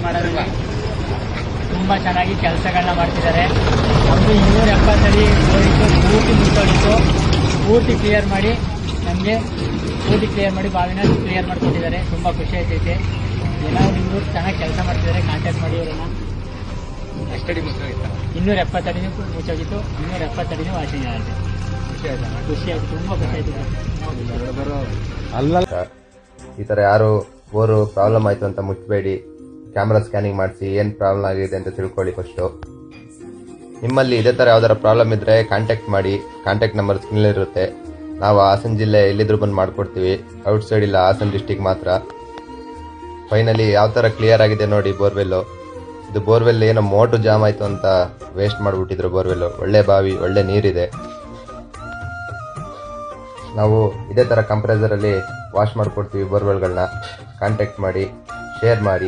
ಮಾಡೋದ್ರಲ್ಲಿ ತುಂಬ ಚೆನ್ನಾಗಿ ಕೆಲಸಗಳನ್ನ ಮಾಡ್ತಿದ್ದಾರೆ. ನಮ್ಮದು 270 ಅಡಿ ಬೋರಿತ್ತು, ಪೂರ್ತಿ ಮುಚ್ಚೋಡಿತ್ತು. ಪೂರ್ತಿ ಕ್ಲಿಯರ್ ಮಾಡಿ ನಮಗೆ ಬಾವಿನ ಕ್ಲಿಯರ್ ಮಾಡಿಕೊಟ್ಟಿದ್ದಾರೆ. ತುಂಬ ಖುಷಿ ಆಯ್ತೈತೆ. ಏನಾದ್ರು ಇವರು ಚೆನ್ನಾಗಿ ಕೆಲಸ ಮಾಡ್ತಿದ್ದಾರೆ, ಕಾಂಟ್ಯಾಕ್ಟ್ ಮಾಡಿ ಅವರನ್ನ. ಎಷ್ಟಡಿ ಮುಚ್ಚೋಗಿತ್ತು? 270 ಅಡಿನೂ ಮುಚ್ಚೋಗಿತ್ತು, 270 ಅಡಿನೂ ವಾಷಿಂಗ್ ಆಗಿದೆ. ಖುಷಿ ಆಯ್ತು, ತುಂಬ ಖುಷಿ ಆಯ್ತು. ಈ ಥರ ಯಾರು ಬೋರು ಪ್ರಾಬ್ಲಮ್ ಆಯಿತು ಅಂತ ಮುಚ್ಚಬೇಡಿ, ಕ್ಯಾಮ್ರಾ ಸ್ಕ್ಯಾನಿಂಗ್ ಮಾಡಿಸಿ ಏನು ಪ್ರಾಬ್ಲಮ್ ಆಗಿದೆ ಅಂತ ತಿಳ್ಕೊಳ್ಳಿ ಫಸ್ಟು. ನಿಮ್ಮಲ್ಲಿ ಇದೇ ಥರ ಯಾವ್ದಾರ ಪ್ರಾಬ್ಲಮ್ ಇದ್ದರೆ ಕಾಂಟ್ಯಾಕ್ಟ್ ಮಾಡಿ, ಕಾಂಟ್ಯಾಕ್ಟ್ ನಂಬರ್ ಸ್ಕ್ರೀನಲ್ಲಿರುತ್ತೆ. ನಾವು ಹಾಸನ ಜಿಲ್ಲೆ ಎಲ್ಲಿದ್ರು ಬಂದು ಮಾಡಿಕೊಡ್ತೀವಿ, ಔಟ್ಸೈಡ್ ಇಲ್ಲ, ಹಾಸನ ಡಿಸ್ಟಿಕ್ ಮಾತ್ರ. ಫೈನಲಿ ಯಾವ ಥರ ಕ್ಲಿಯರ್ ಆಗಿದೆ ನೋಡಿ ಬೋರ್ವೆಲ್ಲು. ಇದು ಬೋರ್ವೆಲ್ ಏನೋ ಮೋಟು ಜಾಮ್ ಆಯಿತು ಅಂತ ವೇಸ್ಟ್ ಮಾಡಿಬಿಟ್ಟಿದ್ರು ಬೋರ್ವೆಲ್ಲು. ಒಳ್ಳೆ ಬಾವಿ, ಒಳ್ಳೆ ನೀರಿದೆ. ನಾವು ಇದೇ ಥರ ಕಂಪ್ರೆಸರಲ್ಲಿ ವಾಶ್ ಮಾಡಿಕೊಡ್ತೀವಿ ಬೋರ್ವೆಲ್ಗಳನ್ನ. ಕಾಂಟ್ಯಾಕ್ಟ್ ಮಾಡಿ, ಶೇರ್ ಮಾಡಿ.